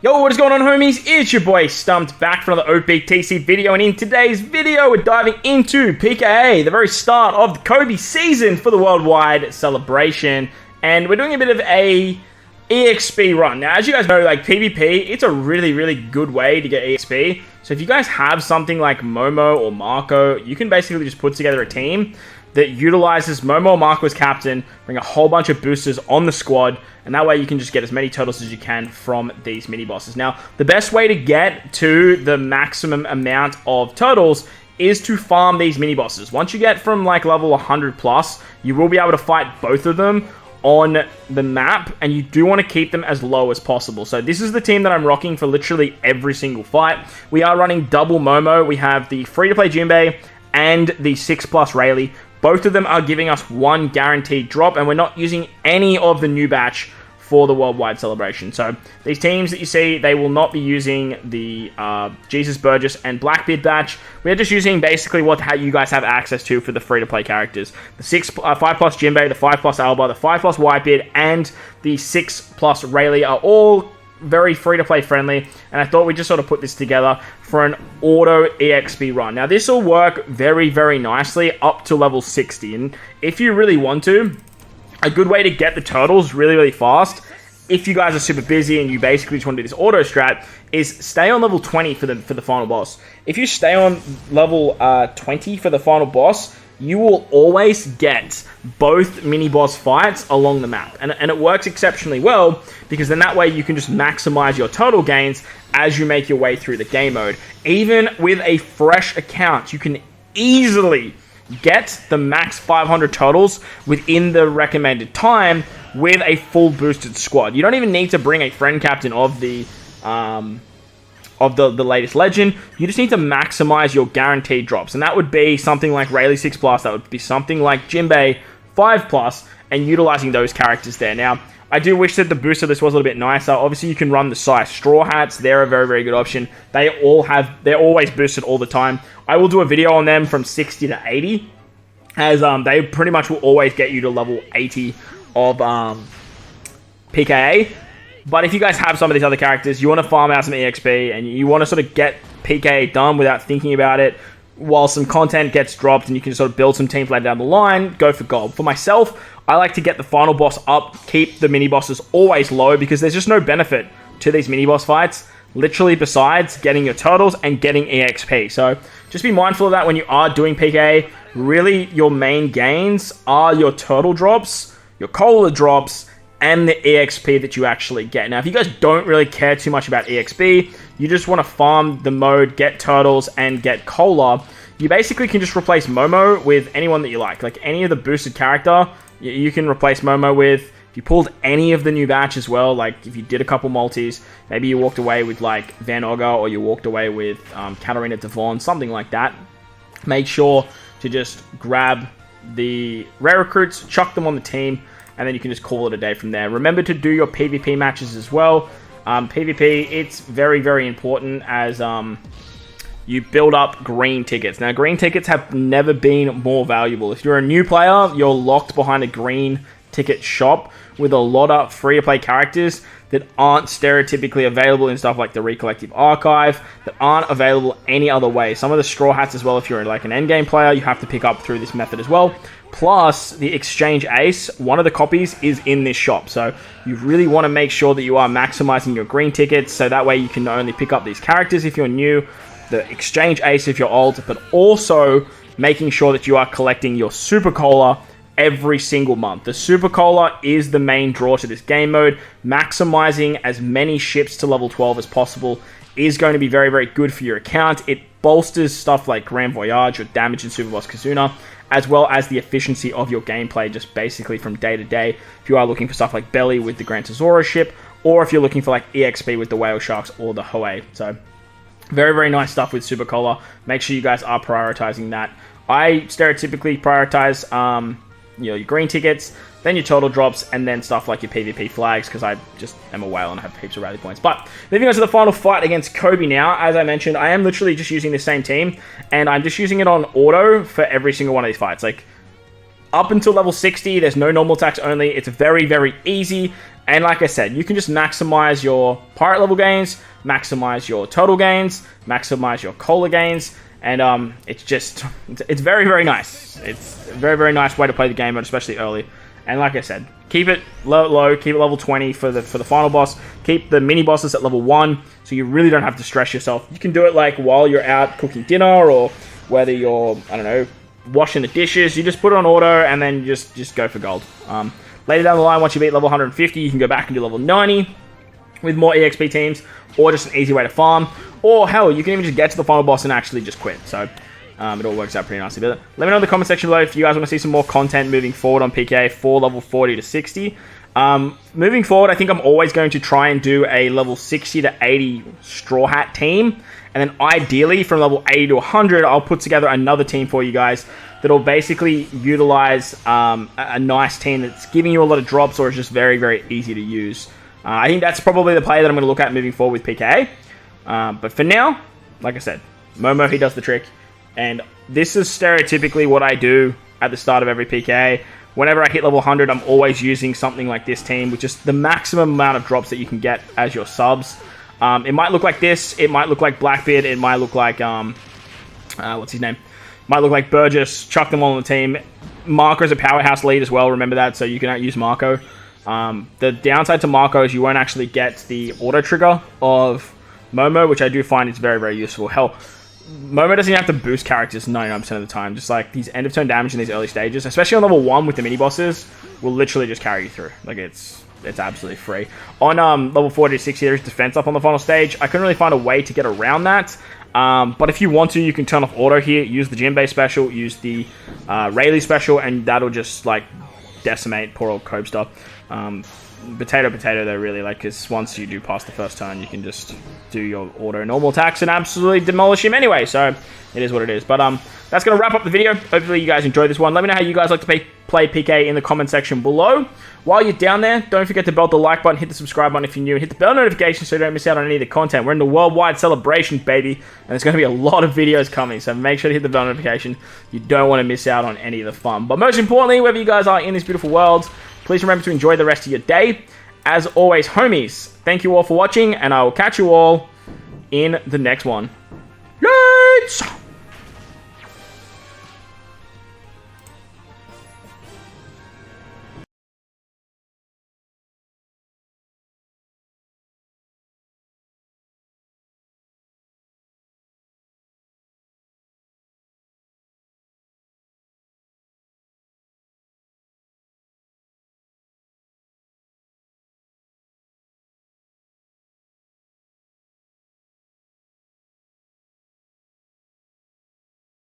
Yo, what is going on, homies? It's your boy Stumped back for another OPTC video, and in today's video we're diving into PKA, the very start of the Kobe season for the worldwide celebration, and we're doing a bit of a EXP run. Now, as you guys know, like PvP, it's a really good way to get EXP. So if you guys have something like Momo or Marco, you can basically just put together a team that utilizes Momo or Marco as captain, bring a whole bunch of boosters on the squad, and that way you can just get as many turtles as you can from these mini-bosses. Now, the best way to get to the maximum amount of turtles is to farm these mini-bosses. Once you get from like level 100 plus, you will be able to fight both of them on the map, and you do want to keep them as low as possible. So this is the team that I'm rocking for literally every single fight. We are running double Momo. We have the free-to-play Jinbei and the 6+ Rayleigh. Both of them are giving us one guaranteed drop, and we're not using any of the new batch for the worldwide celebration. So these teams that you see, they will not be using the Jesus Burgess and Blackbeard batch. We're just using basically how you guys have access to for the free-to-play characters. The 5+ Jinbei, the 5+ Alba, the 5+ Whitebeard, and the 6+ Rayleigh are all very free-to-play friendly, and I thought we'd just sort of put this together for an auto EXP run. Now, this will work very nicely up to level 60, and if you really want to, a good way to get the turtles really fast, if you guys are super busy and you basically just want to do this auto strat, is stay on level 20 for the final boss. If you stay on level 20 for the final boss, you will always get both mini-boss fights along the map. And it works exceptionally well, because then that way you can just maximize your turtle gains as you make your way through the game mode. Even with a fresh account, you can easily get the max 500 turtles within the recommended time with a full boosted squad. You don't even need to bring a friend captain of the latest legend. You just need to maximize your guaranteed drops, and that would be something like Rayleigh 6+, that would be something like Jinbei 5+, and utilizing those characters there. Now, I do wish that the booster list was a little bit nicer. Obviously, you can run the Sai Straw Hats. They're a very good option. They're always boosted all the time. I will do a video on them from 60 to 80, as they pretty much will always get you to level 80 of PKA. But if you guys have some of these other characters, you want to farm out some EXP, and you want to sort of get PKA done without thinking about it, while some content gets dropped, and you can sort of build some teams later down the line, go for gold. For myself, I like to get the final boss up, keep the mini-bosses always low, because there's just no benefit to these mini-boss fights, literally besides getting your turtles and getting EXP. So just be mindful of that when you are doing PKA. Really, your main gains are your turtle drops, your cola drops, and the EXP that you actually get. Now, if you guys don't really care too much about EXP, you just want to farm the mode, get turtles, and get cola, you basically can just replace Momo with anyone that you like. Like any of the boosted character, you can replace Momo with. If you pulled any of the new batch as well, like if you did a couple multis, maybe you walked away with like Van Ogre, or you walked away with Katarina Devon, something like that, make sure to just grab the rare recruits, chuck them on the team, and then you can just call it a day from there. Remember to do your PvP matches as well. PvP, it's very important, as you build up green tickets. Now, green tickets have never been more valuable. If you're a new player, you're locked behind a green ticket shop with a lot of free-to-play characters that aren't stereotypically available in stuff like the Recollective Archive, that aren't available any other way. Some of the Straw Hats as well, if you're like an endgame player, you have to pick up through this method as well. Plus, the Exchange Ace, one of the copies is in this shop. So you really want to make sure that you are maximizing your green tickets, so that way you can not only pick up these characters if you're new, the Exchange Ace if you're old, but also making sure that you are collecting your Super Cola every single month. The Super Cola is the main draw to this game mode. Maximizing as many ships to level 12 as possible is going to be very good for your account. It bolsters stuff like Grand Voyage or damage in Super Boss Kazuna, as well as the efficiency of your gameplay just basically from day to day. If you are looking for stuff like Belly with the Gran Tesoro ship, or if you're looking for like EXP with the Whale Sharks or the Hoei. So very nice stuff with Super Cola. Make sure you guys are prioritizing that. I stereotypically prioritize your green tickets, then your turtle drops, and then stuff like your PvP flags, because I just am a whale and have heaps of rally points. But moving on to the final fight against Kobe now. As I mentioned, I am literally just using the same team, and I'm just using it on auto for every single one of these fights. Like, up until level 60, there's no normal attacks only. It's very easy, And like I said, you can just maximize your pirate level gains, maximize your total gains, maximize your cola gains, and it's very, very nice. It's a very, very nice way to play the game, but especially early. And like I said, keep it low, keep it level 20 for the final boss. Keep the mini bosses at level 1, so you really don't have to stress yourself. You can do it like while you're out cooking dinner, or whether you're, I don't know, washing the dishes. You just put it on auto and then just go for gold. Later down the line, once you beat level 150, you can go back and do level 90 with more EXP teams, or just an easy way to farm. Or hell, you can even just get to the final boss and actually just quit. So it all works out pretty nicely. But let me know in the comment section below if you guys want to see some more content moving forward on PKA for level 40 to 60. Moving forward, I think I'm always going to try and do a level 60 to 80 Straw Hat team. And then ideally, from level 80 to 100, I'll put together another team for you guys that'll basically utilize a nice team that's giving you a lot of drops, or is just very, very easy to use. I think that's probably the play that I'm going to look at moving forward with PKA. But for now, like I said, Momo, he does the trick. And this is stereotypically what I do at the start of every PKA. Whenever I hit level 100, I'm always using something like this team, with just the maximum amount of drops that you can get as your subs. It might look like this. It might look like Blackbeard. It might look like, what's his name? Might look like Burgess. Chuck them all on the team. Marco is a powerhouse lead as well. Remember that, so you can use Marco. The downside to Marco is you won't actually get the auto trigger of Momo, which I do find is very, very useful. Hell, Momo doesn't even have to boost characters 99% of the time. Just like these end of turn damage in these early stages, especially on level 1 with the mini bosses, will literally just carry you through. Like it's absolutely free. On level 40 to 60, there's defense up on the final stage. I couldn't really find a way to get around that. But if you want to, you can turn off auto here, use the Jinbei special, use the Rayleigh special, and that'll just like decimate poor old Cobster. Potato though, really, like, because once you do pass the first turn, you can just do your auto normal attacks and absolutely demolish him anyway. So it is what it is. But that's gonna wrap up the video. Hopefully you guys enjoyed this one. Let me know how you guys like to play PK in the comment section below. While you're down there, don't forget to belt the like button, hit the subscribe button if you're new, and hit the bell notification so you don't miss out on any of the content. We're in the worldwide celebration, baby, and there's going to be a lot of videos coming, so make sure to hit the bell notification. You don't want to miss out on any of the fun. But most importantly, wherever you guys are in this beautiful world, please remember to enjoy the rest of your day. As always, homies, thank you all for watching, and I will catch you all in the next one. Let's